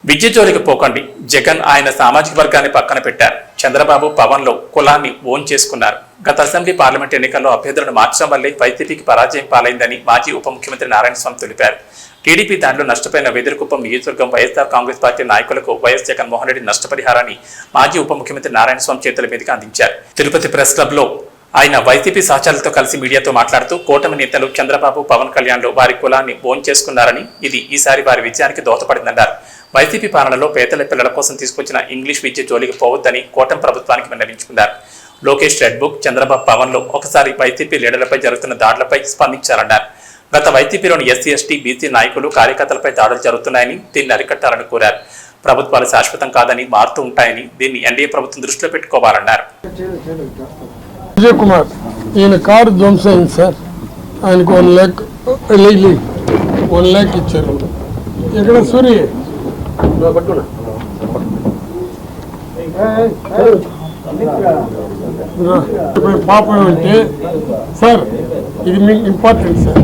విద్య జోలికి పోకండి. జగన్ ఆయన సామాజిక వర్గాన్ని పక్కన పెట్టారు. చంద్రబాబు పవన్లో కులాన్ని ఓన్ చేసుకున్నారు. గత అసెంబ్లీ పార్లమెంట్ ఎన్నికల్లో అభ్యర్థులను మార్చడం వల్లే వైసీపీకి పరాజయం పాలైందని మాజీ ఉప ముఖ్యమంత్రి నారాయణస్వామి తెలిపారు. టీడీపీ దాడిలో నష్టపోయిన వెదురుకుప్పం నియోజకవర్గం వైఎస్ఆర్ కాంగ్రెస్ పార్టీ నాయకులకు వైఎస్ జగన్మోహన్ రెడ్డి నష్టపరిహారాన్ని మాజీ ఉప ముఖ్యమంత్రి నారాయణస్వామి చేతుల మీదుగా అందించారు. తిరుపతి ప్రెస్ క్లబ్ లో ఆయన వైసీపీ సహచరులతో కలిసి మీడియాతో మాట్లాడుతూ కూటమి నేతలు చంద్రబాబు పవన్ కళ్యాణ్లు వారి కులాన్ని ఓన్ చేసుకున్నారని, ఇది ఈసారి వారి విజయానికి దోహదపడిందన్నారు. వైసీపీ పాలనలో పేదల పిల్లల కోసం తీసుకొచ్చిన ఇంగ్లీష్ విద్య జోలికి పోవద్దని కూటమి ప్రభుత్వానికి విన్నవించుకున్నారు. లోకేష్ రెడ్ బుక్, చంద్రబాబు పవన్లో ఒకసారి వైసీపీ లీడర్లపై జరుగుతున్న దాడులపై స్పందించారన్నారు. గత వైసీపీలోని ఎస్సీ, ఎస్టీ, బీసీ నాయకులు, కార్యకర్తలపై దాడులు జరుగుతున్నాయని, దీన్ని అరికట్టాలని కోరారు. ప్రభుత్వాలు శాశ్వతం కాదని, మారుతూ ఉంటాయని, దీన్ని ఎన్డీఏ ప్రభుత్వం దృష్టిలో పెట్టుకోవాలన్నారు. విజయ్ కుమార్ ఈయన కారు ధ్వంసం అయింది సార్. ఆయనకు 1 lakh ఇచ్చారు. ఇక్కడ సూరి పాపం ఏమంటే సార్, ఇది మీకు ఇంపార్టెంట్ సార్.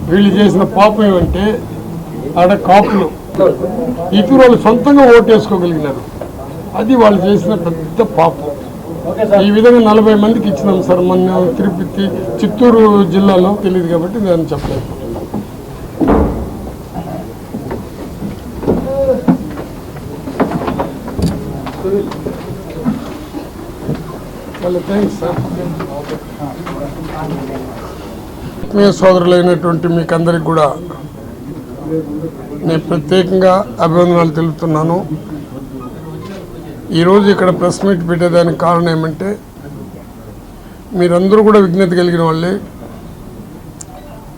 వీళ్ళు చేసిన పాపం ఏమంటే ఆడ కాపులు ఇతరులు సొంతంగా ఓటేసుకోగలిగినారు. అది వాళ్ళు చేసిన పెద్ద పాపం. ఈ విధంగా 40 మందికి ఇచ్చినాం సార్. మొన్న తిరుపతి, చిత్తూరు జిల్లాలో తెలియదు కాబట్టి నేను చెప్పలేదు. Thanks sir. ఆత్మీయ సోదరులైనటువంటి మీకు అందరికి కూడా నేను ప్రత్యేకంగా అభివందనాలు తెలుపుతున్నాను. ఈరోజు ఇక్కడ ప్రెస్ మీట్ పెట్టేదానికి కారణం ఏమంటే, మీరందరూ కూడా విజ్ఞత కలిగిన వాళ్ళే,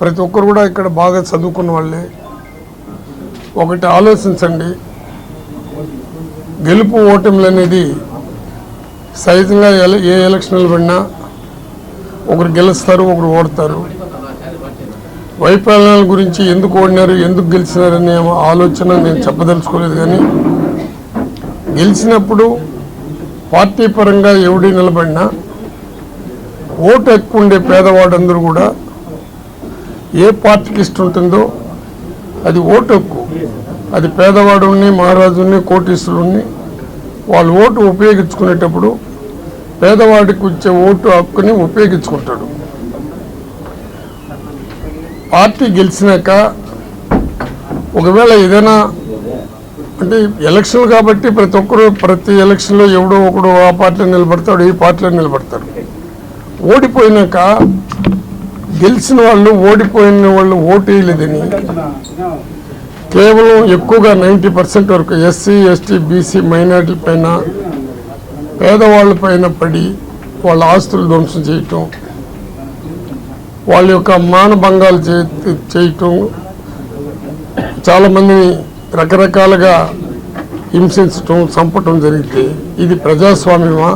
ప్రతి ఒక్కరు కూడా ఇక్కడ బాగా చదువుకున్న వాళ్ళే. ఒకటి ఆలోచించండి, గెలుపు ఓటములు అనేది సహజంగా ఏ ఎలక్షన్లు పడినా ఒకరు గెలుస్తారు, ఒకరు ఓడతారు. వైఫల్యాల గురించి ఎందుకు ఓడినారు, ఎందుకు గెలిచినారనే ఆలోచన నేను చెప్పదలుచుకోలేదు. కానీ గెలిచినప్పుడు పార్టీ పరంగా ఎవడి నిలబడినా ఓటు ఎక్కువ ఉండే పేదవాడందరూ కూడా ఏ పార్టీకి ఇష్టం ఉంటుందో అది ఓటు ఎక్కువ. అది పేదవాడుని, మహారాజుని, కోటీశ్వరుని వాళ్ళు ఓటు ఉపయోగించుకునేటప్పుడు పేదవాడికి వచ్చే ఓటు హక్కుని ఉపయోగించుకుంటాడు. పార్టీ గెలిచినాక ఒకవేళ ఏదైనా అంటే ఎలక్షన్లు కాబట్టి ప్రతి ఒక్కరు ప్రతి ఎలక్షన్లో ఎవడో ఒకడు ఆ పార్టీలో నిలబడతాడు, ఈ పార్టీలో నిలబడతారు. ఓడిపోయినాక గెలిచిన వాళ్ళు ఓడిపోయిన వాళ్ళు ఓటు వేయలేదని కేవలం ఎక్కువగా 90% వరకు ఎస్సీ, ఎస్టీ, బీసీ, మైనార్టీల పైన, పేదవాళ్ళ పైన పడి వాళ్ళ ఆస్తులు ధ్వంసం చేయటం, వాళ్ళ యొక్క మానభంగాలు చేయటం, చాలామందిని రకరకాలుగా హింసించటం, చంపటం జరిగితే ఇది ప్రజాస్వామ్యమా?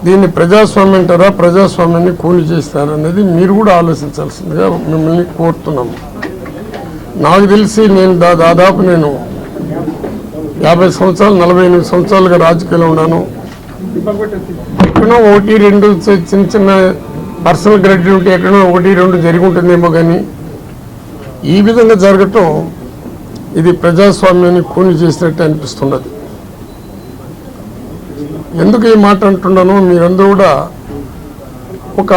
దీన్ని ప్రజాస్వామ్యం అంటారా, ప్రజాస్వామ్యాన్ని కూలి చేస్తారనేది మీరు కూడా ఆలోచించాల్సిందిగా మిమ్మల్ని కోరుతున్నాము. నాకు తెలిసి నేను దాదాపు 50 సంవత్సరాలు 48 సంవత్సరాలుగా రాజకీయాల్లో ఉన్నాను. ఎక్కడో 1-2 చిన్న చిన్న పర్సనల్ గ్రెడ్యూటీ ఉంటే ఎక్కడో 1-2 జరిగి ఉంటుందేమో, కానీ ఈ విధంగా జరగటం ఇది ప్రజాస్వామ్యాన్ని కూని చేసినట్టు అనిపిస్తున్నది. ఎందుకు ఈ మాట అంటున్నానో, మీరందరూ కూడా ఒక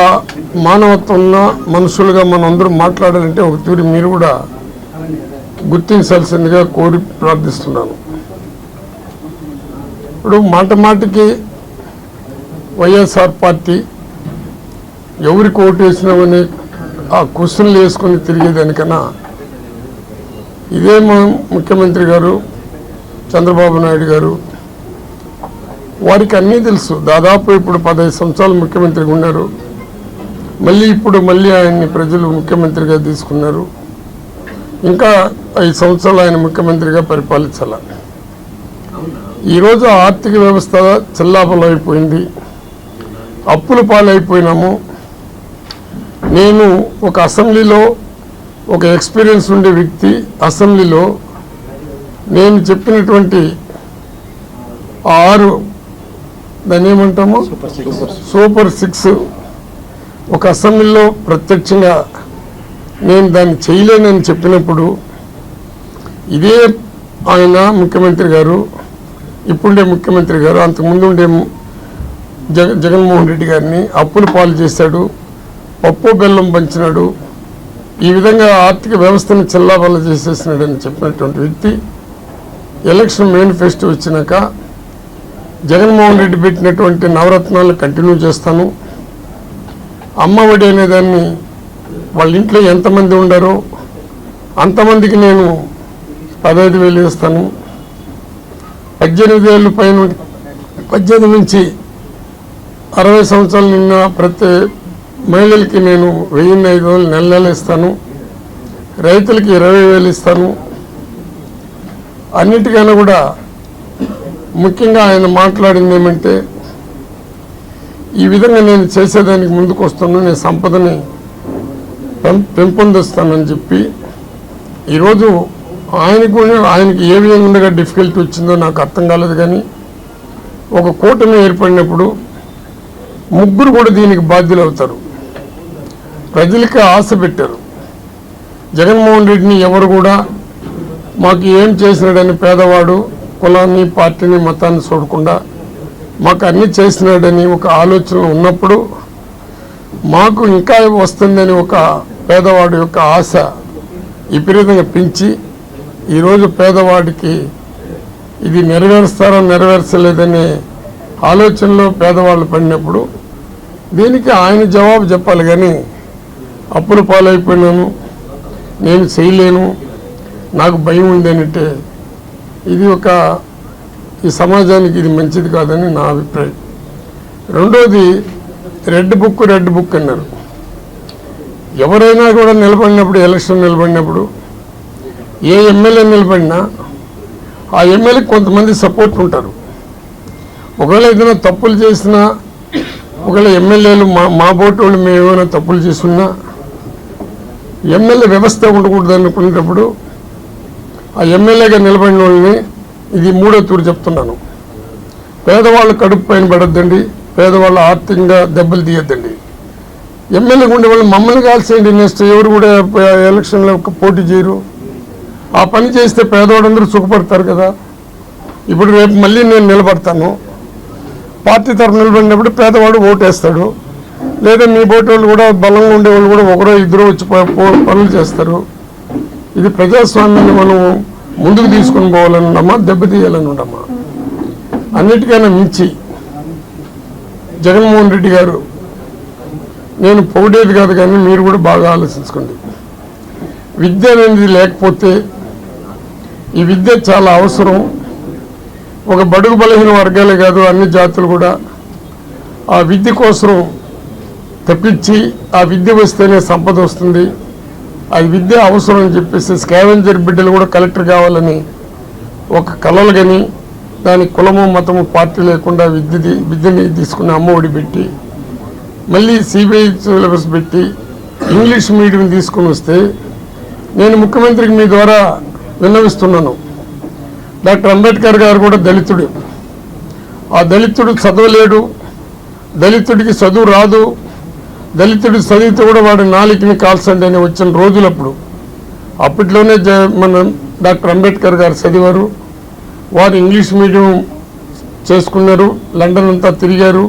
మానవత్వం ఉన్న మనుషులుగా మనందరూ మాట్లాడాలంటే ఒక తీరు మీరు కూడా గుర్తించాల్సిందిగా కోరి ప్రార్థిస్తున్నాను. ఇప్పుడు మాటికి వైఎస్ఆర్ పార్టీ ఎవరికి ఓటు వేసినామని ఆ క్వశ్చన్లు వేసుకొని తిరిగేదానికన్నా ఇదే ముఖ్యమంత్రి గారు చంద్రబాబు నాయుడు గారు, వారికి అన్నీ తెలుసు. దాదాపు ఇప్పుడు 15 సంవత్సరాలు ముఖ్యమంత్రిగా ఉన్నారు. మళ్ళీ ఆయన్ని ప్రజలు ముఖ్యమంత్రిగా తీసుకున్నారు. ఇంకా 5 సంవత్సరాలు ఆయన ముఖ్యమంత్రిగా పరిపాలించాల. ఈరోజు ఆర్థిక వ్యవస్థ చెల్లాపలు అయిపోయింది, అప్పుల పాలైపోయినాము. నేను ఒక అసెంబ్లీలో ఒక ఎక్స్పీరియన్స్ ఉండే వ్యక్తి, అసెంబ్లీలో నేను చెప్పినటువంటి 6 దాన్ని ఏమంటాము సూపర్ 6 ఒక అసెంబ్లీలో ప్రత్యక్షంగా నేను దాన్ని చేయలేనని చెప్పినప్పుడు ఇదే ఆయన ముఖ్యమంత్రి గారు, ఇప్పుడుండే ముఖ్యమంత్రి గారు, అంతకుముందు ఉండే జగన్మోహన్ రెడ్డి గారిని అప్పులు పాలు చేశాడు, పప్పు బెల్లం పంచినాడు, ఈ విధంగా ఆర్థిక వ్యవస్థను చెల్లాబల్ల చేసేసినాడని చెప్పినటువంటి వ్యక్తి ఎలక్షన్ మేనిఫెస్టో వచ్చినాక జగన్మోహన్ రెడ్డి పెట్టినటువంటి నవరత్నాలు కంటిన్యూ చేస్తాను, అమ్మఒడి అనేదాన్ని వాళ్ళ ఇంట్లో ఎంతమంది ఉండారో అంతమందికి నేను 15,000 ఇస్తాను, 18 ఏళ్ళు పైన 18 నుంచి 60 సంవత్సరాలు నిన్న ప్రతి మహిళలకి నేను 1,500 నెల నెల ఇస్తాను, రైతులకి 20,000 ఇస్తాను. అన్నిటికైనా కూడా ముఖ్యంగా ఆయన మాట్లాడింది ఏమంటే, ఈ విధంగా నేను చేసేదానికి ముందుకు వస్తాను, నేను సంపదని పెంపొందిస్తానని చెప్పి ఈరోజు ఆయనకి ఏ విధంగా డిఫికల్టీ వచ్చిందో నాకు అర్థం కాలేదు. కానీ ఒక కూటమి ఏర్పడినప్పుడు ముగ్గురు కూడా దీనికి బాధ్యులు అవుతారు. ప్రజలకి ఆశ పెట్టారు. జగన్మోహన్ రెడ్డిని ఎవరు కూడా మాకు ఏం చేసినాడని పేదవాడు కులాన్ని, పార్టీని, మతాన్ని చూడకుండా మాకు అన్నీ చేసినాడని ఒక ఆలోచన ఉన్నప్పుడు మాకు ఇంకా వస్తుందని ఒక పేదవాడి యొక్క ఆశ విపరీతంగా పెంచి ఈరోజు పేదవాడికి ఇది నెరవేరుస్తారో నెరవేర్చలేదనే ఆలోచనలో పేదవాళ్ళు పడినప్పుడు దీనికి ఆయన జవాబు చెప్పాలి. కానీ అప్పుల పాలైపోయినాను, నేను చేయలేను, నాకు భయం ఉంది అంటే ఇది ఈ సమాజానికి ఇది మంచిది కాదని నా అభిప్రాయం. రెండోది రెడ్ బుక్ అన్నారు. ఎవరైనా కూడా నిలబడినప్పుడు, ఎలక్షన్ నిలబడినప్పుడు ఏ ఎమ్మెల్యే నిలబడినా ఆ ఎమ్మెల్యేకి కొంతమంది సపోర్ట్ ఉంటారు. ఒకవేళ ఏదైనా తప్పులు చేసినా, ఒకవేళ ఎమ్మెల్యేలు మా బోటు వాళ్ళు మేము ఏమైనా తప్పులు చేసుకున్నా ఎమ్మెల్యే వ్యవస్థ ఉండకూడదు అనుకునేటప్పుడు ఆ ఎమ్మెల్యేగా నిలబడిన వాళ్ళని ఇది మూడో తూరు చెప్తున్నాను, పేదవాళ్ళు కడుపు పైన పడద్దండి, పేదవాళ్ళు ఆర్థికంగా దెబ్బలు తీయద్దండి. ఎమ్మెల్యేగా ఉండే వాళ్ళు మమ్మల్ని కాల్చేయండి, నెక్స్ట్ ఎవరు కూడా ఎలక్షన్లో పోటీ చేయరు. ఆ పని చేస్తే పేదవాళ్ళందరూ సుఖపడతారు కదా. ఇప్పుడు రేపు మళ్ళీ నేను నిలబడతాను, పార్టీ తరఫున నిలబడినప్పుడు పేదవాడు ఓటేస్తాడు, లేదా మీ ఓటు వాళ్ళు కూడా బలంగా ఉండేవాళ్ళు కూడా ఒకరో ఇద్దరు వచ్చి పనులు చేస్తారు. ఇది ప్రజాస్వామ్యాన్ని మనం ముందుకు తీసుకొని పోవాలని ఉండమా, దెబ్బతీయాలని ఉండమా? అన్నిటికైనా మించి జగన్మోహన్ రెడ్డి గారు, నేను పొగిడేది కాదు కానీ మీరు కూడా బాగా ఆలోచించుకోండి. విద్య అనేది లేకపోతే, ఈ విద్య చాలా అవసరం. ఒక బడుగు బలహీన వర్గాలే కాదు, అన్ని జాతులు కూడా ఆ విద్య కోసం తప్పించి ఆ విద్య వస్తేనే సంపద వస్తుంది, అది విద్య అవసరం అని చెప్పేసి స్కావెంజర్ బిడ్డలు కూడా కలెక్టర్ కావాలని ఒక కలలు కానీ దాని కులము మతము పార్టీ లేకుండా విద్యని తీసుకుని అమ్మఒడి పెట్టి మళ్ళీ సిబిఐ సిలబస్ పెట్టి ఇంగ్లీష్ మీడియం తీసుకుని వస్తే, నేను ముఖ్యమంత్రికి మీ ద్వారా విన్నవిస్తున్నాను, డాక్టర్ అంబేద్కర్ గారు కూడా దళితుడు. ఆ దళితుడు చదవలేడు, దళితుడికి చదువు రాదు, దళితుడు చదివితే కూడా వాడి నాలికని కాల్చండి అని వచ్చిన రోజులప్పుడు అప్పట్లోనే మన డాక్టర్ అంబేద్కర్ గారు చదివారు. వారు ఇంగ్లీష్ మీడియం చేసుకున్నారు, లండన్ అంతా తిరిగారు,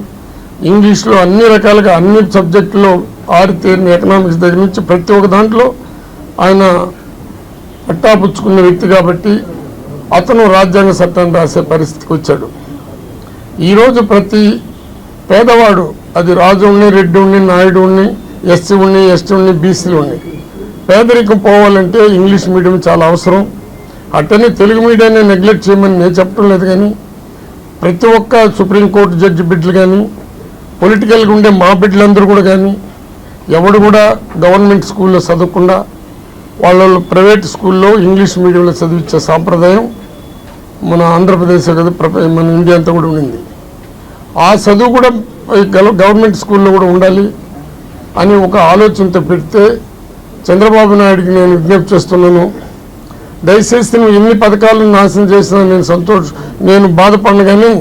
ఇంగ్లీష్లో అన్ని రకాలుగా అన్ని సబ్జెక్టులో ఆరితేరిన ఎకనామిక్స్ దగ్గర నుంచి ప్రతి ఒక్క దాంట్లో ఆయన పట్టాపుచ్చుకున్న వ్యక్తి కాబట్టి అతను రాజ్యాంగ చట్టాన్ని రాసే పరిస్థితికి వచ్చాడు. ఈరోజు ప్రతి పేదవాడు, అది రాజు ఉండి, రెడ్డి ఉండి, నాయుడు ఉండి, ఎస్సీ ఉండి, ఎస్టీ ఉండి, బీసీలు ఉండి, పేదరికం పోవాలంటే ఇంగ్లీష్ మీడియం చాలా అవసరం. అట్టనే తెలుగు మీడియాన్ని నెగ్లెక్ట్ చేయమని నేను చెప్పడం లేదు. కానీ ప్రతి ఒక్క సుప్రీంకోర్టు జడ్జి బిడ్డలు కానీ, పొలిటికల్గా ఉండే మా బిడ్డలందరూ కూడా కానీ ఎవడు కూడా గవర్నమెంట్ స్కూల్లో చదవకుండా వాళ్ళు ప్రైవేట్ స్కూల్లో ఇంగ్లీష్ మీడియంలో చదివించే సాంప్రదాయం మన ఆంధ్రప్రదేశ్ కదా, మన ఇండియా అంతా కూడా ఉండింది. ఆ చదువు కూడా గవర్నమెంట్ స్కూల్లో కూడా ఉండాలి అని ఒక ఆలోచనతో పెడితే చంద్రబాబు నాయుడికి నేను విజ్ఞప్తి చేస్తున్నాను, దయచేసి నువ్వు ఎన్ని పథకాలను నాశనం చేసినా నేను బాధపడను. కానీ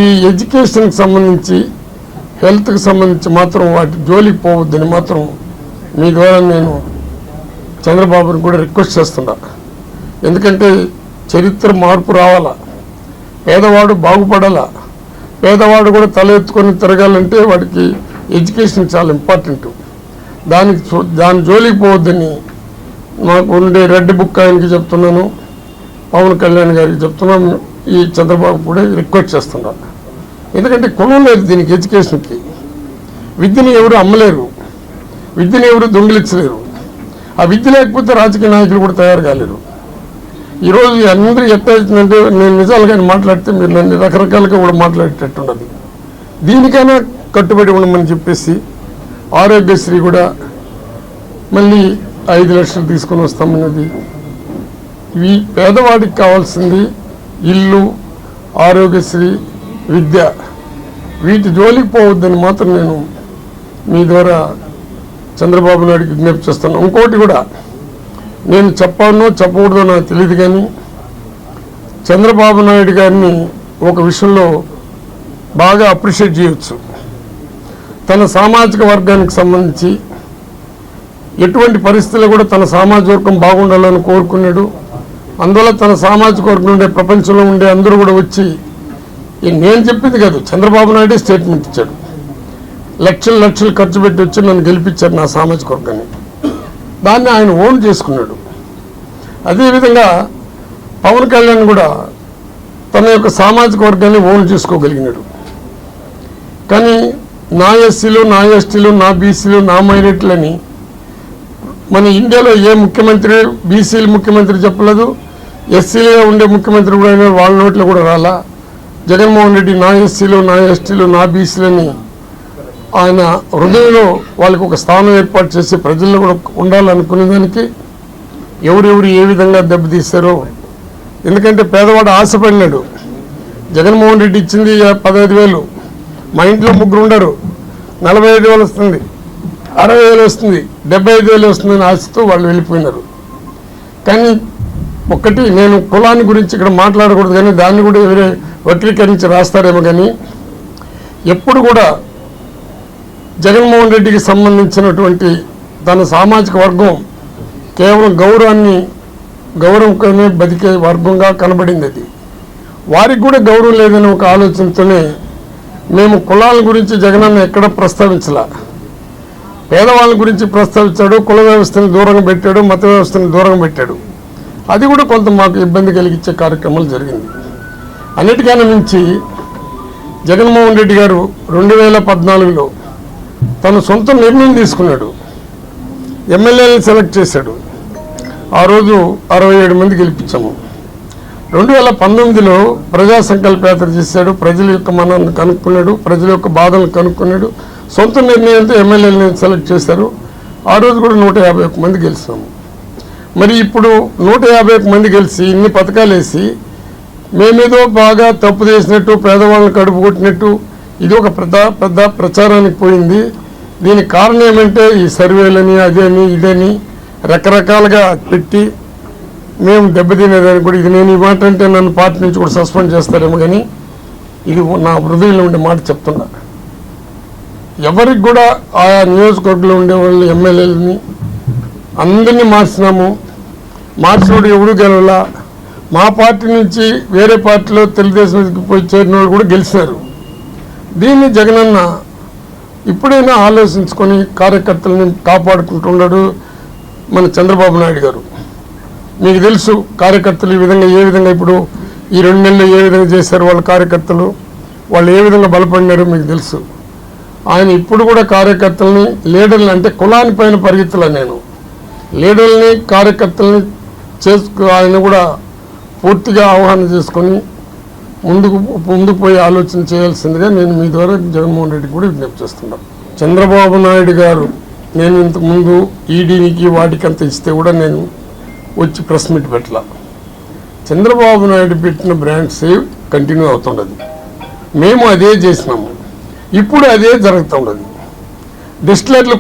ఈ ఎడ్యుకేషన్కి సంబంధించి, హెల్త్కి సంబంధించి మాత్రం వాటి జోలికి పోవద్దని మాత్రం మీ ద్వారా నేను చంద్రబాబుని కూడా రిక్వెస్ట్ చేస్తున్నా. ఎందుకంటే చరిత్ర మార్పు రావాలా, పేదవాడు బాగుపడాలా, పేదవాడు కూడా తల ఎత్తుకొని తిరగాలంటే వాడికి ఎడ్యుకేషన్ చాలా ఇంపార్టెంట్. దాని జోలికి పోవద్దని మాకు ఉండే రెడ్ బుక్ ఆయనకి చెప్తున్నాను, పవన్ కళ్యాణ్ గారికి చెప్తున్నాను, ఈ చంద్రబాబు కూడా రిక్వెస్ట్ చేస్తున్నాను. ఎందుకంటే కులం లేదు దీనికి, ఎడ్యుకేషన్కి. విద్యని ఎవరు అమ్మలేరు, విద్యని ఎవరు దొంగిలించలేరు. ఆ విద్య లేకపోతే రాజకీయ నాయకులు కూడా తయారు కాలేరు. ఈరోజు అందరూ ఎట్లయితుందంటే నేను నిజాలుగా మాట్లాడితే మీరు నన్ను రకరకాలుగా కూడా మాట్లాడేటట్టుండదు. దీనికైనా కట్టుబడి ఉండమని చెప్పేసి ఆరోగ్యశ్రీ కూడా మళ్ళీ 5 లక్షలు తీసుకొని వస్తామన్నది. ఇవి పేదవాడికి కావాల్సింది ఇల్లు, ఆరోగ్యశ్రీ, విద్య. వీటి జోలికి పోవద్దని మాత్రం నేను మీ ద్వారా చంద్రబాబు నాయుడికి విజ్ఞప్తి చేస్తున్నాను. ఇంకోటి కూడా నేను చెప్పానో చెప్పకూడదో నాకు తెలియదు, కానీ చంద్రబాబు నాయుడు గారిని ఒక విషయంలో బాగా అప్రిషియేట్ చేయవచ్చు. తన సామాజిక వర్గానికి సంబంధించి ఎటువంటి పరిస్థితుల్లో కూడా తన సామాజిక వర్గం బాగుండాలని కోరుకున్నాడు. అందువల్ల తన సామాజిక వర్గం ఉండే ప్రపంచంలో ఉండే అందరూ కూడా వచ్చి, నేను చెప్పింది కాదు, చంద్రబాబు నాయుడే స్టేట్మెంట్ ఇచ్చాడు. లక్షలు ఖర్చు పెట్టి వచ్చి నన్ను గెలిపించారు నా సామాజిక వర్గాన్ని. దాన్ని ఆయన ఓన్ చేసుకున్నాడు. అదేవిధంగా పవన్ కళ్యాణ్ కూడా తన యొక్క సామాజిక వర్గాన్ని ఓన్ చేసుకోగలిగినాడు. కానీ నా ఎస్సీలు, నా ఎస్టీలు, నా బీసీలు, నా మైనారిటీలని మన ఇండియాలో ఏ ముఖ్యమంత్రి బీసీలు ముఖ్యమంత్రి చెప్పలేదు, ఎస్సీలుగా ఉండే ముఖ్యమంత్రి కూడా వాళ్ళ నోట్లో కూడా రాలా. జగన్మోహన్ రెడ్డి నా ఎస్సీలు, నా ఎస్టీలు, నా బీసీలని ఆయన హృదయంలో వాళ్ళకి ఒక స్థానం ఏర్పాటు చేసి ప్రజల్లో కూడా ఉండాలనుకునే దానికి ఎవరెవరు ఏ విధంగా దెబ్బతీస్తారో. ఎందుకంటే పేదవాడు ఆశపడినాడు. జగన్మోహన్ రెడ్డి ఇచ్చింది 15,000, మా ఇంట్లో 3 ఉండరు, 45,000 వస్తుంది, 60,000 వస్తుంది, 75,000 వస్తుందని ఆశతో వాళ్ళు వెళ్ళిపోయినారు. కానీ ఒక్కటి, నేను కులాన్ని గురించి ఇక్కడ మాట్లాడకూడదు, కానీ దాన్ని కూడా ఎవరే వక్రీకరించి రాస్తారేమో, కానీ ఎప్పుడు కూడా జగన్మోహన్ రెడ్డికి సంబంధించినటువంటి తన సామాజిక వర్గం కేవలం గౌరవంగానే బతికే వర్గంగా కనబడింది. అది వారికి కూడా గౌరవం లేదని ఒక ఆలోచనతోనే మేము కులాల గురించి జగనన్న ఎక్కడ ప్రస్తావించలా. పేదవాళ్ళ గురించి ప్రస్తావించాడు, కుల వ్యవస్థని దూరంగా పెట్టాడు, మత వ్యవస్థని దూరంగా పెట్టాడు. అది కూడా కొంత మాకు ఇబ్బంది కలిగించే కార్యక్రమాలు జరిగింది. అన్నిటికన్నా మించి జగన్మోహన్ రెడ్డి గారు 2014లో తన సొంత నిర్ణయం తీసుకున్నాడు. ఎమ్మెల్యేలను సెలెక్ట్ చేశాడు. ఆ రోజు 67 మంది గెలిపించాము. 2019లో ప్రజా సంకల్ప యాత్ర చేశాడు. ప్రజల యొక్క మనాన్ని కనుక్కున్నాడు, ప్రజల యొక్క బాధలను కనుక్కున్నాడు. సొంత నిర్ణయంతో ఎమ్మెల్యేలను సెలెక్ట్ చేశారు. ఆ రోజు కూడా 151 మంది గెలిచాము. మరి ఇప్పుడు 151 మంది గెలిచి ఇన్ని పథకాలు వేసి మేమేదో బాగా తప్పు చేసినట్టు, పేదవాళ్ళని కడుపు కొట్టినట్టు ఇది ఒక పెద్ద ప్రచారానికి పోయింది. దీనికి కారణం ఏమంటే ఈ సర్వేలని, అదేని ఇదని రకరకాలుగా పెట్టి మేము దెబ్బతినేదాన్ని కూడా, ఇది నేను ఈ మాట అంటే నన్ను పార్టీ నుంచి కూడా సస్పెండ్ చేస్తారేమో, కానీ ఇది నా హృదయంలో ఉండే మాట చెప్తున్నా. ఎవరికి కూడా ఆయా నియోజకవర్గంలో ఉండే వాళ్ళు ఎమ్మెల్యేలని అందరినీ మార్చినాము. మార్చినోడు ఎవరు గెలవలా. మా పార్టీ నుంచి వేరే పార్టీలో తెలుగుదేశంకి పోయి చేరిన వాళ్ళు కూడా గెలిచినారు. దీన్ని జగనన్న ఇప్పుడైనా ఆలోచించుకొని కార్యకర్తలని కాపాడుకుంటున్నాడు మన చంద్రబాబు నాయుడు గారు. మీకు తెలుసు కార్యకర్తలు ఏ విధంగా ఇప్పుడు ఈ 2 నెలలు ఏ విధంగా చేశారు వాళ్ళ కార్యకర్తలు, వాళ్ళు ఏ విధంగా బలపడినారో మీకు తెలుసు. ఆయన ఇప్పుడు కూడా కార్యకర్తలని, లీడర్లు అంటే కులాని పైన పరిగెత్తలా, నేను లీడర్లని కార్యకర్తలని ఆయన కూడా పూర్తిగా ఆహ్వానం చేసుకొని ముందుకు పోయి ఆలోచన చేయాల్సిందిగా నేను మీ ద్వారా జగన్మోహన్ రెడ్డి కూడా విజ్ఞప్తి చేస్తున్నాను. చంద్రబాబు నాయుడు గారు నేను ఇంతకుముందు ఈడీకి వాటికంత ఇస్తే కూడా నేను వచ్చి ప్రెస్ మీట్ పెట్టలా. చంద్రబాబు నాయుడు పెట్టిన బ్రాండ్ సేవ్ కంటిన్యూ అవుతుండదు. మేము అదే చేసినాము, ఇప్పుడు అదే జరుగుతుండదు. డిస్టిలర్లు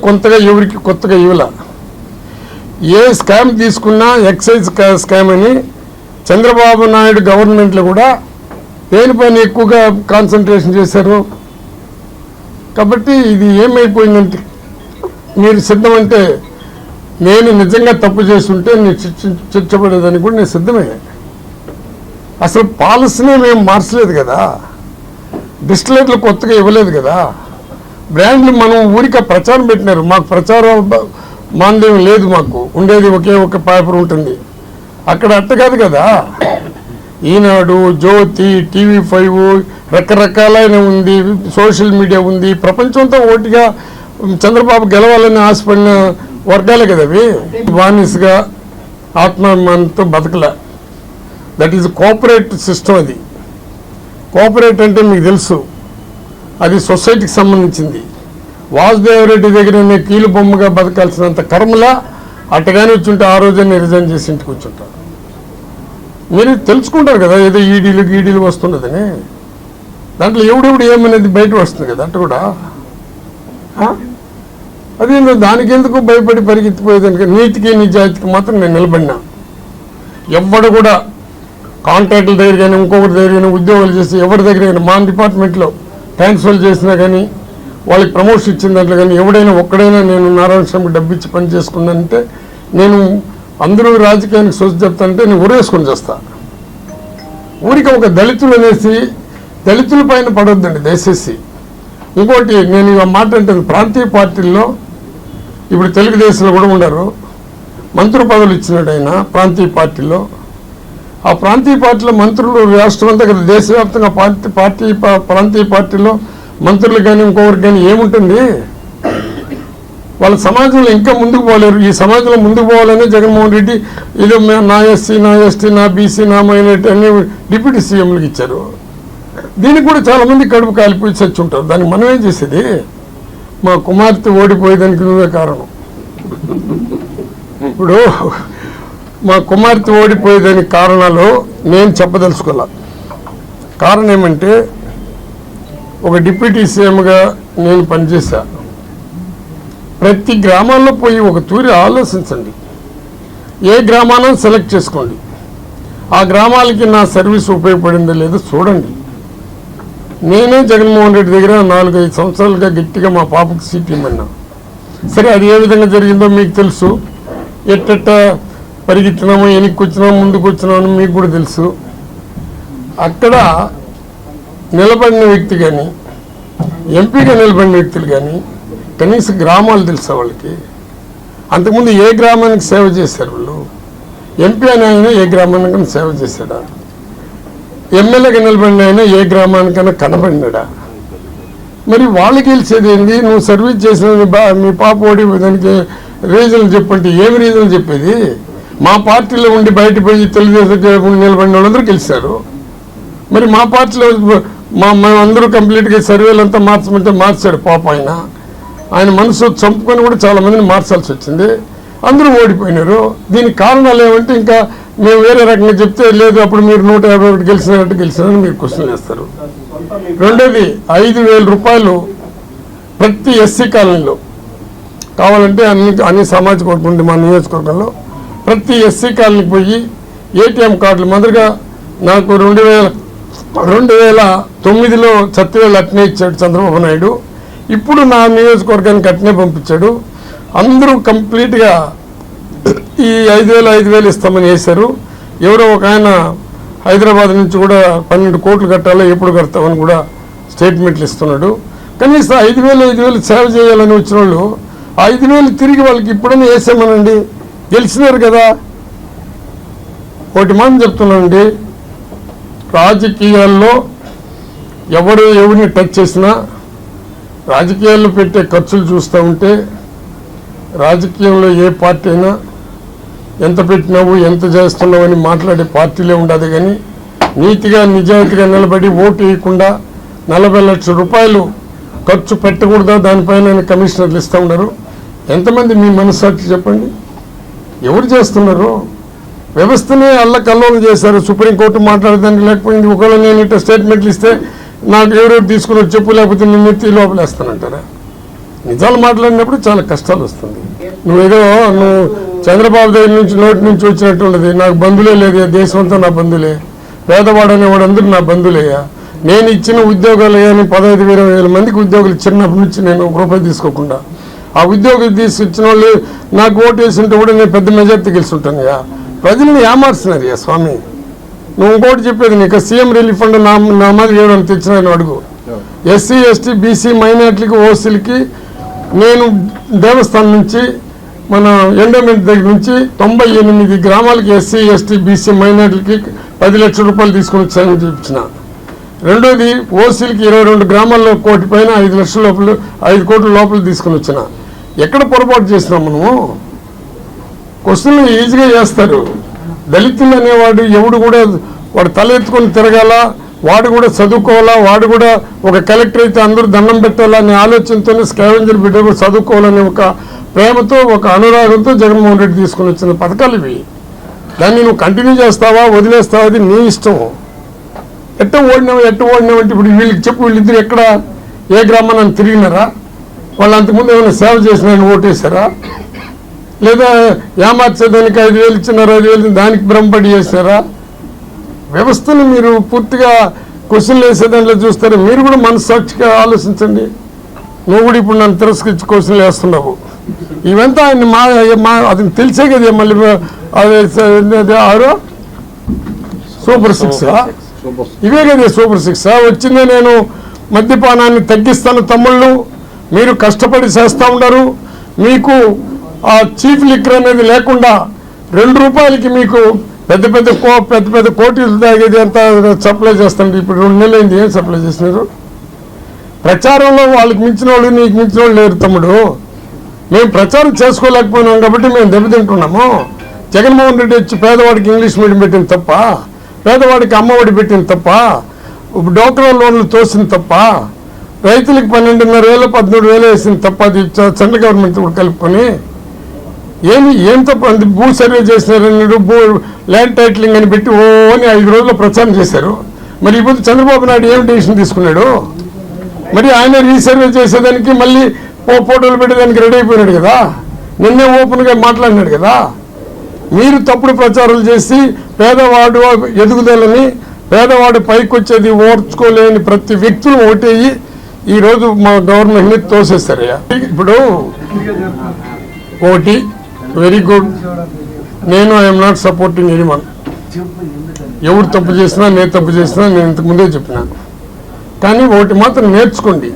ఎవరికి కొత్తగా ఇవ్వాల. ఏ స్కామ్ తీసుకున్నా ఎక్సైజ్ స్కామ్ అని చంద్రబాబు నాయుడు గవర్నమెంట్లో కూడా దేనిపైన ఎక్కువగా కాన్సన్ట్రేషన్ చేశారు. కాబట్టి ఇది ఏమైపోయిందంటే, మీరు సిద్ధమంటే నేను నిజంగా తప్పు చేస్తుంటే నేను శిక్షపడేదానికి కూడా నేను సిద్ధమే. అసలు పాలసీనే మేము మార్చలేదు కదా, డిస్టిలరీలు కొత్తగా ఇవ్వలేదు కదా, బ్రాండ్లు మనం ఊరికే ప్రచారం పెట్టినారు. మాకు ప్రచారం మాంద్యం లేదు, మాకు ఉండేది ఒకే ఒక పేపర్ ఉంటుంది. అక్కడ అట్ట కాదు కదా, ఈనాడు, జ్యోతి, TV5 రకరకాలైన ఉంది, సోషల్ మీడియా ఉంది. ప్రపంచంతో ఓటిగా చంద్రబాబు గెలవాలని ఆశపడిన వర్గాలే కదా అవి. బానిసగా ఆత్మాభిమానంతో బతకలే. That is cooperate system. అది కోఆపరేట్ అంటే మీకు తెలుసు, అది సొసైటీకి సంబంధించింది. వాసుదేవరెడ్డి దగ్గర నేను కీలు బొమ్మగా బతకాల్సినంత కర్మలా అట్టగానే వచ్చుంటే ఆ రోజునే రిజైన్ చేసి ఇంటికి వచ్చుంటారు. మీరు తెలుసుకుంటారు కదా ఏదో ఈడీలు వస్తున్నదని. దాంట్లో ఎవడెవడు ఏమనేది బయట వస్తుంది కదా అట్ట కూడా. అది దానికి ఎందుకు భయపడి పరిగెత్తిపోయేదానికి? నీతికి నిజాయితీకి మాత్రం నేను నిలబడినా. ఎవడు కూడా కాంట్రాక్టుల దగ్గర కానీ ఇంకొకరి దగ్గర కానీ ఉద్యోగాలు చేసి ఎవరి దగ్గర కానీ మా డిపార్ట్మెంట్లో ట్రాన్స్ఫర్ చేసినా కానీ వాళ్ళకి ప్రమోషన్ ఇచ్చిన దాంట్లో కానీ ఎవడైనా ఒక్కడైనా నేను నారాయణ స్వామికి డబ్బు ఇచ్చి పని చేసుకున్నానంటే నేను అందరూ రాజకీయానికి సోచి చెప్తానంటే నేను ఊరేసుకొని చేస్తా. ఊరికి ఒక దళితులు అనేసి దళితుల పైన పడొద్దండి దయచేసి. ఇంకోటి నేను ఇక మాట అంటే ప్రాంతీయ పార్టీల్లో ఇప్పుడు తెలుగుదేశంలో కూడా ఉన్నారు, మంత్రి పదవులు ఇచ్చినాడు ఆయన ప్రాంతీయ పార్టీలో. ఆ ప్రాంతీయ పార్టీలో మంత్రులు రాష్ట్రం అంతా కదా దేశవ్యాప్తంగా ప్రాంతీయ పార్టీలో మంత్రులు కానీ ఇంకొకరికి కానీ ఏముంటుంది? వాళ్ళ సమాజంలో ఇంకా ముందుకు పోలేరు. ఈ సమాజంలో ముందుకు పోవాలని జగన్మోహన్ రెడ్డి ఏదో నా ఎస్సీ, నా ఎస్టీ, నా బీసీ, నా మైనారిటీ అన్ని డిప్యూటీ సీఎంలకు ఇచ్చారు. దీనికి కూడా చాలామంది కడుపు కాలిపోయి చచ్చి ఉంటారు. దానికి మనం ఏం చేసేది? మా కుమార్తె ఓడిపోయేదానికి నువ్వే కారణం. ఇప్పుడు మా కుమార్తె ఓడిపోయేదానికి కారణాలు నేను చెప్పదలుచుకోలే. కారణం ఏమంటే ఒక డిప్యూటీ సీఎంగా నేను పనిచేశా. ప్రతి గ్రామాల్లో పోయి ఒక తూరి ఆలోచించండి. ఏ గ్రామాలను సెలెక్ట్ చేసుకోండి, ఆ గ్రామాలకి నా సర్వీస్ ఉపయోగపడిందో లేదో చూడండి. నేనే జగన్మోహన్ రెడ్డి దగ్గర 4-5 సంవత్సరాలుగా గట్టిగా మా పాపకు సీట్ ఇమ్మన్నా. సరే, అది ఏ విధంగా జరిగిందో మీకు తెలుసు. ఎట్టెట్ట పరిగెత్తినామో, వెనక్కి వచ్చినామో, ముందుకు వచ్చినామో మీకు కూడా తెలుసు. అక్కడ నిలబడిన వ్యక్తి కానీ ఎంపీగా నిలబడిన వ్యక్తులు కానీ కనీసం గ్రామాలు తెలుసా వాళ్ళకి? అంతకుముందు ఏ గ్రామానికి సేవ చేశారు వాళ్ళు? ఎంపీ అని ఆయన ఏ గ్రామానికైనా సేవ చేశాడా? ఎమ్మెల్యేగా నిలబడిన ఆయన ఏ గ్రామానికైనా కనబడినాడా? మరి వాళ్ళకి గెలిచేది ఏంది? నువ్వు సర్వీస్ చేసిన మీ పాప ఓడి దానికి రీజన్లు చెప్పంటే ఏమి రీజన్లు చెప్పేది? మా పార్టీలో ఉండి బయటపోయి తెలుగుదేశం నిలబడిన వాళ్ళందరూ గెలిచారు. మరి మా పార్టీలో మేమందరూ కంప్లీట్గా సర్వేలు అంతా మార్చమంటే మార్చాడు పాప. ఆయన మనసు చంపుకొని కూడా చాలా మందిని మార్చాల్సి వచ్చింది. అందరూ ఓడిపోయినారు. దీనికి కారణాలు ఏమంటే ఇంకా మేము వేరే రకంగా చెప్తే లేదు అప్పుడు మీరు 151 గెలిచినట్టు గెలిచినని మీరు క్వశ్చన్ వేస్తారు. రెండోది 5,000 రూపాయలు ప్రతి ఎస్సీ కాలనీలో కావాలంటే అన్ని సామాజిక వర్గం ఉంది మా నియోజకవర్గంలో. ప్రతి ఎస్సీ కాలనీకి పోయి ఏటీఎం కార్డులు మొదలుగా నాకు 2009లో సత్యవేలు అట్నే ఇచ్చాడు చంద్రబాబు నాయుడు. ఇప్పుడు నా నియోజకవర్గానికి అట్నే పంపించాడు. అందరూ కంప్లీట్గా ఈ 5,000 ఇస్తామని వేశారు. ఎవరో ఒక ఆయన హైదరాబాద్ నుంచి కూడా 12 కోట్లు కట్టాలో ఎప్పుడు కడతామని కూడా స్టేట్మెంట్లు ఇస్తున్నాడు. కనీసం 5,000 సేవ చేయాలని వచ్చిన వాళ్ళు 5,000 తిరిగి వాళ్ళకి ఇప్పుడైనా వేసామనండి. గెలిచినారు కదా. ఒకటి మనం చెప్తున్నానండి, రాజకీయాల్లో ఎవరిని టచ్ చేసినా రాజకీయాల్లో పెట్టే ఖర్చులు చూస్తూ ఉంటే రాజకీయంలో ఏ పార్టీ అయినా ఎంత పెట్టినావు ఎంత చేస్తున్నావు అని మాట్లాడే పార్టీలే ఉండదు. కానీ నీతిగా నిజాయితీగా నిలబడి ఓటు వేయకుండా 40 లక్షల రూపాయలు ఖర్చు పెట్టకూడదా దానిపైన కమిషనర్లు ఇస్తూ ఉన్నారు. ఎంతమంది మీ మనస్సాక్షి చెప్పండి? ఎవరు చేస్తున్నారు? వ్యవస్థనే అల్లకల్లోలం చేశారు. సుప్రీంకోర్టు మాట్లాడడానికి లేకపోయింది. ఒకవేళ నేను ఇట్లా స్టేట్మెంట్లు ఇస్తే నాకు ఎవరెవరు తీసుకుని చెప్పు, లేకపోతే నిన్ను ఎత్తి లోపలేస్తానంటారా? నిజాలు మాట్లాడినప్పుడు చాలా కష్టాలు వస్తుంది. నువ్వు చంద్రబాబు దగ్గర నుంచి నోటి నుంచి వచ్చినట్టు ఉండదు. నాకు బంధువులే లేదు, దేశం అంతా నా బంధువులే, పేదవాడు అనేవాడు నా బంధువులేయా. నేను ఇచ్చిన ఉద్యోగాలు కానీ 15,000-20,000 మందికి ఉద్యోగాలు ఇచ్చినప్పటి నుంచి నేను ₹1 తీసుకోకుండా ఆ ఉద్యోగులు తీసుకొచ్చిన వాళ్ళు నాకు ఓటు వేసింటే కూడా నేను పెద్ద మెజార్టీ గెలుచుంటానయ్యా. ప్రజల్ని ఏమార్చినారయ్యా స్వామి. నువ్వు ఇంకోటి చెప్పేది నీకు సీఎం రిలీఫ్ ఫండ్ నా మాదిరి ఏమైనా తెచ్చినాను అడుగు. ఎస్సీ ఎస్టీ బీసీ మైనార్టీలకి ఓసీలకి నేను దేవస్థానం నుంచి మన ఎండోమెంట్ దగ్గర నుంచి 98 గ్రామాలకి ఎస్సీ ఎస్టీ బీసీ మైనార్టీలకి 10 లక్షల రూపాయలు తీసుకుని వచ్చానని చూపించిన. రెండోది ఓసీలకి 22 గ్రామాల్లో 1 కోటి పైన 5 లక్షల లోపల 5 కోట్ల లోపల తీసుకుని వచ్చిన. ఎక్కడ పొరపాటు చేసినాం మనము? క్వశ్చన్లు ఈజీగా చేస్తారు. దళితులు అనేవాడు ఎవడు కూడా వాడు తల ఎత్తుకొని తిరగాల, వాడు కూడా చదువుకోవాలా, వాడు కూడా ఒక కలెక్టర్ అయితే అందరూ దండం పెట్టాలా అనే ఆలోచనతోనే స్కావెంజర్ బిడ్డ కూడా చదువుకోవాలనే ఒక ప్రేమతో ఒక అనురాగంతో జగన్మోహన్ రెడ్డి తీసుకుని వచ్చిన పథకాలు ఇవి. దాన్ని నువ్వు కంటిన్యూ చేస్తావా వదిలేస్తావా అది నీ ఇష్టం. ఎట్ట ఓడినావు అంటే ఇప్పుడు వీళ్ళకి చెప్పు, వీళ్ళిద్దరు ఎక్కడ ఏ గ్రామాన్ని తిరిగినారా? వాళ్ళు అంతకుముందు ఏమైనా సేవ చేసినారని ఓటేశారా? లేదా ఏమార్చేదానికి 5,000 ఇచ్చినారు, 5,000 దానికి భ్రమపడి చేశారా? వ్యవస్థను మీరు పూర్తిగా క్వశ్చన్లు వేసే దాంట్లో చూస్తారు. మీరు కూడా మనస్సాక్షిగా ఆలోచించండి. నువ్వు కూడా ఇప్పుడు నన్ను తిరస్కరించి క్వశ్చన్లు వేస్తున్నావు. ఇవంతా ఆయన అది తెలిసే కదా. మళ్ళీ అదే ఆరో సూపర్ 6 ఇవే కదా సూపర్ 6 వచ్చిందే. నేను మద్యపానాన్ని తగ్గిస్తాను తమ్ముళ్ళు, మీరు కష్టపడి చేస్తూ ఉన్నారు. మీకు ఆ చీఫ్ లిక్కర్ అనేది లేకుండా 2 రూపాయలకి మీకు పెద్ద పెద్ద కోటీలు తాగేది అంతా సప్లై చేస్తాను. ఇప్పుడు 2 నెలలు అయింది. ఏం సప్లై చేసినారు? ప్రచారంలో వాళ్ళకి మించిన వాళ్ళు నీకు మించిన వాళ్ళు లేరు తమ్ముడు. మేము ప్రచారం చేసుకోలేకపోయినాం కాబట్టి మేము దెబ్బతింటున్నాము. జగన్మోహన్ రెడ్డి వచ్చి పేదవాడికి ఇంగ్లీష్ మీడియం పెట్టింది తప్ప, పేదవాడికి అమ్మఒడి పెట్టింది తప్ప, డోక్రా లోన్లు తోసింది తప్ప, రైతులకు 12,500 13,000 వేసింది తప్ప, అది సెంట్రల్ గవర్నమెంట్ కూడా కలుపుకొని ఏం తప్ప భూ సర్వే చేసినారని ల్యాండ్ టైటిలింగ్ అని పెట్టి అని 5 రోజుల్లో ప్రచారం చేశారు. మరి ఇప్పుడు చంద్రబాబు నాయుడు ఏం డెసిషన్ తీసుకున్నాడు? మరి ఆయన రీసర్వే చేసేదానికి మళ్ళీ ఫోటోలు పెట్టేదానికి రెడీ అయిపోయినాడు కదా. నిన్నే ఓపెన్గా మాట్లాడినాడు కదా. మీరు తప్పుడు ప్రచారాలు చేసి పేదవాడు ఎదుగుదలని, పేదవాడు పైకి వచ్చేది ఓర్చుకోలేని ప్రతి వ్యక్తులు ఓటేయి ఈరోజు మా గవర్నమెంట్ని తోసేస్తారయ్యా. ఇప్పుడు ఒకటి వెరీ గుడ్, నేను ఐఎమ్ నాట్ సపోర్టింగ్ ఎనీవన్. ఎవరు తప్పు చేసినా నేను తప్పు చేసినా నేను ఇంతకుముందే చెప్పినాను. కానీ ఒకటి మాత్రం నేర్చుకోండి.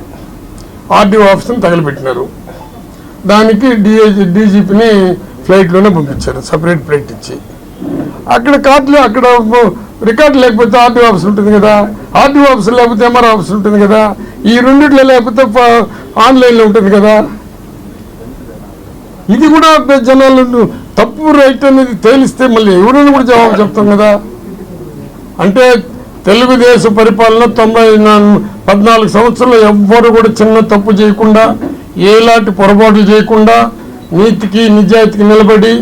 ఆర్డీఓ ఆఫీస్ని తగలబెట్టినారు, దానికి డీజీపీని ఫ్లైట్లోనే పంపించారు, సపరేట్ ఫ్లైట్ ఇచ్చి. అక్కడ రికార్డు లేకపోతే ఆర్డీఓ ఆఫీస్ ఉంటుంది కదా, ఆర్డీఓ ఆఫీస్ లేకపోతే ఎంఆర్ఓ ఆఫీస్ ఉంటుంది కదా, ఈ రెండిట్లో లేకపోతే ఆన్లైన్లో ఉంటుంది కదా. ఇది కూడా జనాలు తప్పు రైట్ అనేది తేలిస్తే మళ్ళీ ఎవరైనా కూడా జవాబు చెప్తాం కదా. అంటే తెలుగుదేశం పరిపాలన 14 సంవత్సరాలు ఎవ్వరు కూడా చిన్న తప్పు చేయకుండా, ఏలాంటి పొరపాట్లు చేయకుండా నీతికి నిజాయితీకి నిలబడి,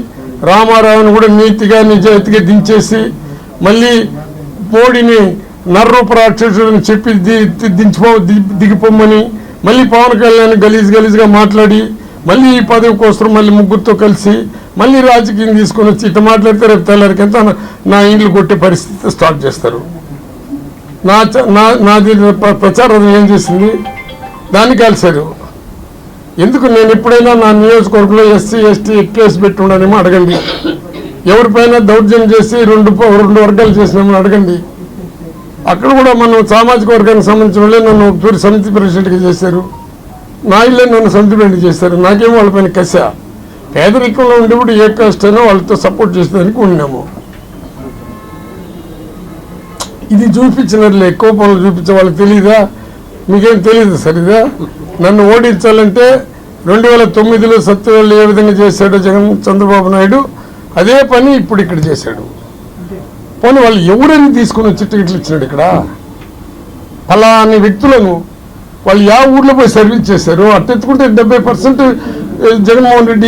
రామారావుని కూడా నీతిగా నిజాయితీగా దించేసి, మళ్ళీ మోడీని నర్రూపరాక్షసుడిని చెప్పి దిగిపోమని, మళ్ళీ పవన్ కళ్యాణ్ గలీజ్గా మాట్లాడి, మళ్ళీ ఈ పదవి కోసం మళ్ళీ ముగ్గురితో కలిసి మళ్ళీ రాజకీయం తీసుకొని వచ్చి ఇట్లా మాట్లాడితే రేపు తెల్లారికంతా నా ఇండ్లు కొట్టే పరిస్థితి స్టార్ట్ చేస్తారు. నాది ప్రచారం ఏం చేసింది? దాన్ని కలిశారు. ఎందుకు నేను ఎప్పుడైనా నా నియోజకవర్గంలో ఎస్సీ ఎస్టీ కేసు పెట్టి ఉండనేమో అడగండి. ఎవరిపైన దౌర్జన్యం చేసి రెండు వర్గాలు చేసినామని అడగండి. అక్కడ కూడా మనం సామాజిక వర్గానికి సంబంధించిన వాళ్ళే నన్ను ఒకసారి సమితి ప్రెసిడెంట్గా చేశారు, నా ఇల్లే నన్ను సమితి ప్రెసిడెంట్ చేశారు. నాకేమో వాళ్ళపైన కస. పేదరికంలో ఉండేప్పుడు ఏ కాస్ట్ అయినా వాళ్ళతో సపోర్ట్ చేసేదానికి ఉన్నాము. ఇది చూపించినట్లే ఎక్కువ పనులు చూపించే వాళ్ళకి తెలియదా? మీకేం తెలియదు సరిదా? నన్ను ఓడించాలంటే 2009లో సత్యవేళ్ళు ఏ విధంగా చేశాడో చంద్రబాబు నాయుడు అదే పని ఇప్పుడు ఇక్కడ చేశాడు. పోనీ వాళ్ళు ఎవరైనా తీసుకుని వచ్చి టికెట్లు ఇచ్చినాడు ఇక్కడ? ఫలాని వ్యక్తులను వాళ్ళు యా ఊర్లో పోయి సర్వీస్ చేశారు. అట్టెత్తుకుంటే 70% జగన్మోహన్ రెడ్డి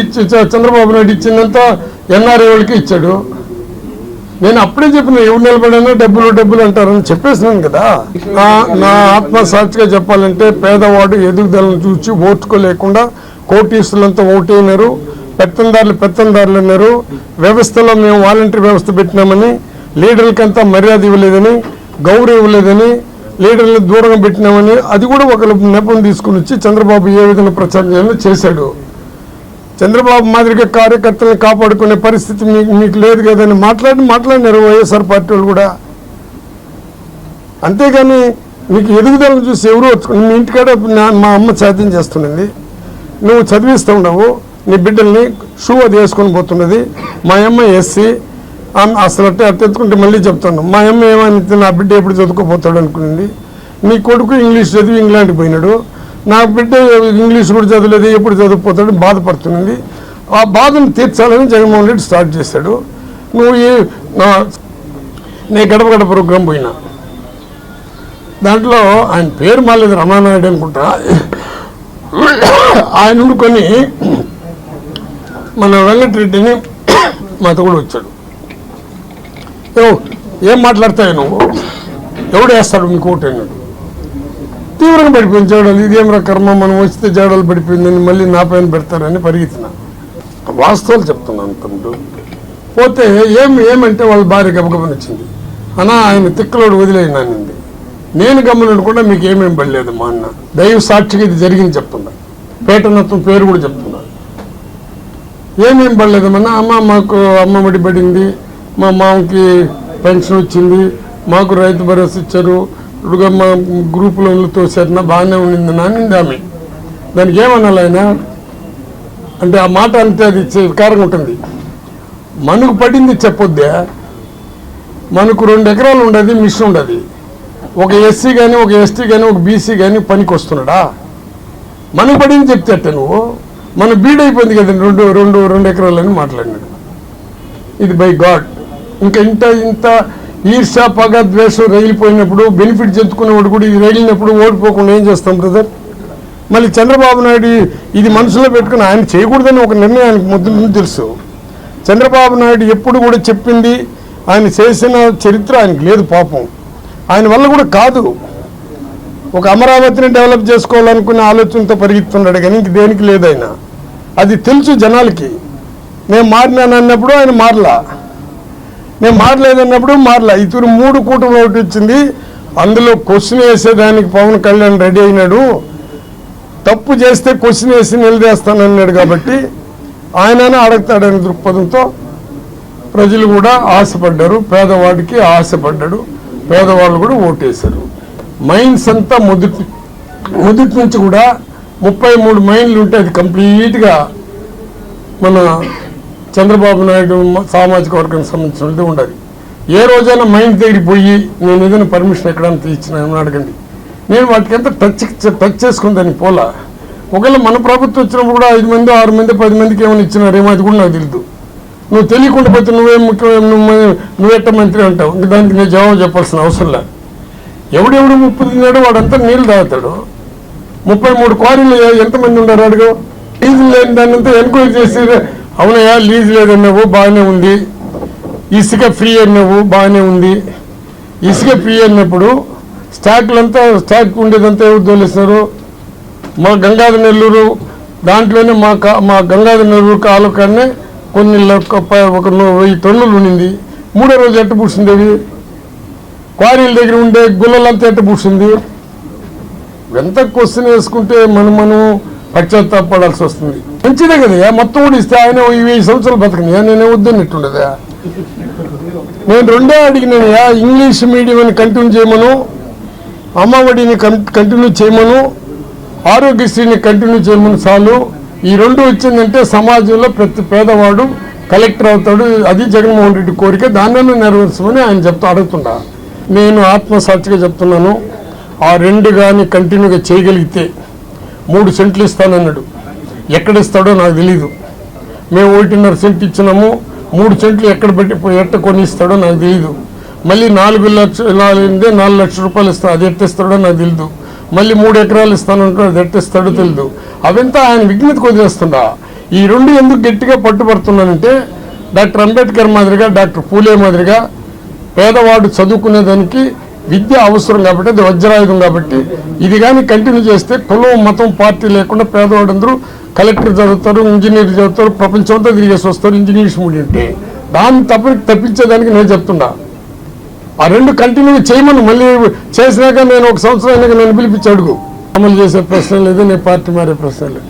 చంద్రబాబు నాయుడు ఇచ్చిందంతా ఎన్ఆర్ఐ వాళ్ళకి ఇచ్చాడు. నేను అప్పుడే చెప్పిన ఎవరు నిలబడినా డబ్బులు అంటారని చెప్పేసినాను కదా. నా ఆత్మసాక్షిగా చెప్పాలంటే పేదవాడు ఎదుగుదలను చూసి ఓర్చుకోలేకుండా కోటీసులంతా ఓటైనారు, పెత్తందారులు అన్నారు. వ్యవస్థలో మేము వాలంటరీ వ్యవస్థ పెట్టినామని, లీడర్లకంతా మర్యాద ఇవ్వలేదని, గౌరవం ఇవ్వలేదని, లీడర్లను దూరంగా పెట్టినామని, అది కూడా ఒక నెపం తీసుకుని వచ్చి చంద్రబాబు ఏ విధంగా ప్రచారం చేశాడు. చంద్రబాబు మాదిరిగా కార్యకర్తలను కాపాడుకునే పరిస్థితి మీకు లేదు కదని మాట్లాడినారు వైఎస్ఆర్ పార్టీ వాళ్ళు కూడా. అంతేగాని నీకు ఎదుగుదలను చూసి ఎవరు మీ ఇంటికాడ మా అమ్మ సాధ్యం చేస్తున్నది, నువ్వు చదివిస్తూ ఉండవు, నీ బిడ్డల్ని షూ అది వేసుకొని పోతున్నది. మా అమ్మ ఎస్సీ, అసలు అట్టే ఎత్తుకుంటే మళ్ళీ చెప్తాను, మా అమ్మ ఏమని నా బిడ్డ ఎప్పుడు చదువుకోపోతాడు అనుకునింది. నీ కొడుకు ఇంగ్లీష్ చదివి ఇంగ్లాండ్కి పోయినాడు, నా బిడ్డ ఇంగ్లీష్ కూడా చదవలేదు, ఎప్పుడు చదువుకుపోతాడు బాధపడుతుంది. ఆ బాధను తీర్చాలని జగన్మోహన్ రెడ్డి స్టార్ట్ చేశాడు. నువ్వు నేను గడప గడప ప్రోగ్రాం పోయినా, దాంట్లో ఆయన పేరు మాలేదు, రమానాయుడు అనుకుంటా, ఆయన ఉండుకొని మన వెంకటరెడ్డిని మాతో కూడా వచ్చాడు. ఏం మాట్లాడతావు నువ్వు, ఎవడు వేస్తాడు మీకు ఓటు అన్నాడు. తీవ్రంగా పడిపోయింది జగడాలు, ఇదేం కర్మ, మనం వస్తే జగడాలు పడిపోయిందని మళ్ళీ నా పైన పెడతారని పరిగెత్తిన. వాస్తవాలు చెప్తున్నాను తమ్ముడు. పోతే ఏమంటే వాళ్ళ భార్య గబగబని వచ్చింది, అన్న ఆయన తిక్కలోడు వదిలేనానింది. నేను గమనించకుండా మీకు ఏమేమి పడలేదు మా అన్న, దైవ సాక్షిగా ఇది జరిగింది చెప్తున్నా, పేటనత్వం పేరు కూడా చెప్తున్నా. ఏమేం పడలేదమ్మన్నా, అమ్మ మాకు అమ్మఒడి పడింది, మా మామకి పెన్షన్ వచ్చింది, మాకు రైతు భరోసా ఇచ్చారు, ఇప్పుడు మా గ్రూప్ లోన్లు తోసారినా బాగానే ఉండింది నానింది ఆమె. దానికి ఏమనాలి ఆయన అంటే ఆ మాట అంతే, అది వికారంగా ఉంటుంది. మనకు పడింది చెప్పొద్దే, మనకు 2 ఎకరాలు ఉండదు, మిషన్ ఉండదు. ఒక ఎస్సీ కానీ ఒక ఎస్టీ కానీ ఒక బీసీ కానీ పనికి వస్తున్నాడా? మనకు పడింది చెప్తే నువ్వు, మన బీడైపోయింది కదా 2 ఎకరాలని మాట్లాడినాడు. ఇది బై గాడ్. ఇంకా ఇంత ఈర్ష పగ ద్వేషం రగిలిపోయినప్పుడు, బెనిఫిట్ చెందుకునేవాడు కూడా ఇది రగిలినప్పుడు ఓడిపోకుండా ఏం చేస్తాం బ్రదర్? మళ్ళీ చంద్రబాబు నాయుడు ఇది మనసులో పెట్టుకుని ఆయన చేయకూడదని ఒక నిర్ణయానికి ముందు తెలుసు. చంద్రబాబు నాయుడు ఎప్పుడు కూడా చెప్పింది, ఆయన చేసిన చరిత్ర ఆయనకు లేదు పాపం, ఆయన వల్ల కూడా కాదు. ఒక అమరావతిని డెవలప్ చేసుకోవాలనుకునే ఆలోచనతో పరిగెత్తున్నాడు కానీ ఇంక దేనికి లేదు ఆయన. అది తెలుసు జనాలకి. నేను మారినాను అన్నప్పుడు ఆయన మారలా, నేను మారలేదన్నప్పుడు మారలా. ఇతరు 3 కూటమి ఒకటి వచ్చింది, అందులో క్వశ్చన్ వేసేదానికి పవన్ కళ్యాణ్ రెడీ అయినాడు. తప్పు చేస్తే క్వశ్చన్ వేసి నిలదీస్తానన్నాడు కాబట్టి ఆయననే అడుగుతాడనే దృక్పథంతో ప్రజలు కూడా ఆశపడ్డారు. పేదవాడికి ఆశపడ్డాడు, పేదవాళ్ళు కూడా ఓటేశారు. మైన్స్ అంతా మొదటి నుంచి కూడా 33 మైన్లు ఉంటే అది కంప్లీట్గా మన చంద్రబాబు నాయుడు సామాజిక వర్గానికి సంబంధించినది ఉండాలి. ఏ రోజైనా మైన్స్ దగ్గరికి పోయి నేను ఏదైనా పర్మిషన్ ఎక్కడంతా ఇచ్చినా అడగండి. నేను వాటికంతా టచ్ చేసుకుని దానికి పోలా. ఒకవేళ మన ప్రభుత్వం వచ్చినప్పుడు కూడా 5 మంది 6 మంది 10 మందికి ఏమైనా ఇచ్చినారేమో అది కూడా నాకు తెలియదు. నువ్వు తెలియకుండా పోతే నువ్వెట్ట మంత్రి అంటావు, ఇంక దానికి నేను జవాబు చెప్పాల్సిన అవసరం లేదు. ఎవడెవడు ముప్పు తిన్నాడో వాడంతా నీళ్ళు తాగుతాడు. 33 క్వారీలు ఎంతమంది ఉన్నారు అడుగు. లీజు లేని దాన్ని అంతా ఎంక్వైరీ చేసి, అవునయ్యా లీజు లేదన్నావు బాగానే ఉంది, ఇసుక ఫ్రీ అన్నావు బాగానే ఉంది. ఇసుక ఫ్రీ అన్నప్పుడు స్టాక్ ఉండేదంతా ఎవరు తోలేస్తారు? మా గంగాధర నెల్లూరు దాంట్లోనే మా గంగాధర నెల్లూరు కాలుకనే కొన్ని 1000 టన్నులు ఉండింది. 3వ రోజు ఎట్ట పూడ్చింది? క్వారీల దగ్గర ఉండే గుల్లలంతా ఎట్ట పూడ్చింది? ఎంత క్వశ్చన్ వేసుకుంటే మనం పశ్చాత్తాపడాల్సి వస్తుంది. మంచిదే కదా, మొత్తం కూడా ఇస్తే ఆయన 20 సంవత్సరాలు బతకనియా, నేనే వద్దన్నట్టుండదా? నేను 2 అడిగినానయా, ఇంగ్లీష్ మీడియం కంటిన్యూ చేయమను, అమ్మఒడిని కంటిన్యూ చేయమను, ఆరోగ్యశ్రీని కంటిన్యూ చేయమని చాలు. ఈ 2 వచ్చిందంటే సమాజంలో ప్రతి పేదవాడు కలెక్టర్ అవుతాడు. అది జగన్మోహన్ రెడ్డి కోరిక, దాన్ని నెరవేర్చమని ఆయన అడుగుతున్నా. నేను ఆత్మసాక్షిగా చెప్తున్నాను, ఆ 2 కానీ కంటిన్యూగా చేయగలిగితే 3 సెంట్లు ఇస్తానన్నాడు. ఎక్కడ ఇస్తాడో నాకు తెలీదు. మేము 1.5 సెంట్ ఇచ్చినాము, 3 సెంట్లు ఎట్ట కొని ఇస్తాడో నాకు తెలీదు. మళ్ళీ 4 లక్షల రూపాయలు ఇస్తాడు, అది ఎట్టిస్తాడో నాకు తెలీదు. మళ్ళీ 3 ఎకరాలు ఇస్తానంటాడు, అది ఎట్టిస్తాడో తెలీదు. అవంతా ఆయన విజ్ఞతకు వదిలేస్తుండా. ఈ 2 ఎందుకు గట్టిగా పట్టుబడుతున్నానంటే, డాక్టర్ అంబేద్కర్ మాదిరిగా, డాక్టర్ పూలే మాదిరిగా పేదవాడు చదువుకునేదానికి విద్య అవసరం కాబట్టి, అది వజ్రాయుధం కాబట్టి, ఇది కానీ కంటిన్యూ చేస్తే కులం మతం పార్టీ లేకుండా పేదవాడు అందరూ కలెక్టర్ చదువుతారు, ఇంజనీర్ చదువుతారు, ప్రపంచం అంతా తిరిగేసి వస్తారు ఇంజనీర్స్ మీడియం ఉంటే. దాన్ని తప్పించేదానికి నేను చెప్తున్నా, ఆ 2 కంటిన్యూ చేయమని. మళ్ళీ చేసినాక నేను 1 సంవత్సరం అయినాక నేను పిలిపించి అడుగు. అమలు చేసే ప్రశ్న లేదు, నేను పార్టీ మారే ప్రశ్న లేదు.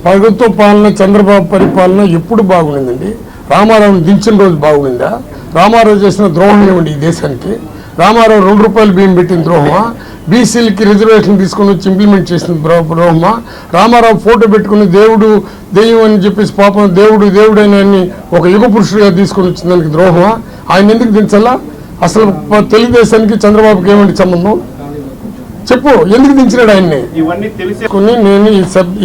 ప్రభుత్వ పాలన, చంద్రబాబు పరిపాలన ఎప్పుడు బాగుండిందండి? రామారావుని దించిన రోజు బాగుండిందా? రామారావు చేసిన ద్రోహం ఏమండి ఈ దేశానికి? రామారావు 2 రూపాయలు బియ్యం పెట్టిన ద్రోహమా? బీసీలకి రిజర్వేషన్ తీసుకొని వచ్చి ఇంప్లిమెంట్ చేసిన ద్రోహమా? రామారావు ఫోటో పెట్టుకుని దేవుడు దెయ్యం అని చెప్పేసి పాపం దేవుడైన ఒక యుగ పురుషుడిగా తీసుకొని వచ్చిన దానికి ద్రోహమా? ఆయన ఎందుకు దించాలా? అసలు తెలుగుదేశానికి చంద్రబాబుకి ఏమంటే సంబంధం? చెప్పు, ఎందుకు దించినాడు ఆయన్ని? నేను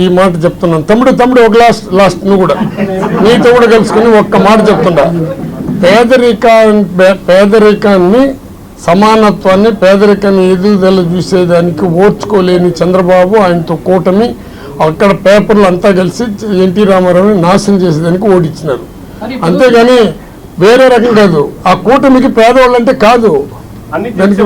ఈ మాట చెప్తున్నాను. తమ్ముడు ఒక లాస్ట్ నువ్వు కూడా నీతో కూడా కలుసుకుని ఒక్క మాట చెప్తున్నా. పేదరికాన్ని, సమానత్వాన్ని, పేదరికాన్ని ఎదుగుదల చూసేదానికి ఓర్చుకోలేని చంద్రబాబు, ఆయనతో కూటమి అక్కడ పేపర్లు అంతా కలిసి ఎన్టీ రామారావుని నాశనం చేసేదానికి ఓడించినారు. అంతేగాని వేరే రకం కాదు. ఆ కూటమికి పేదవాళ్ళంటే కాదు. దానికి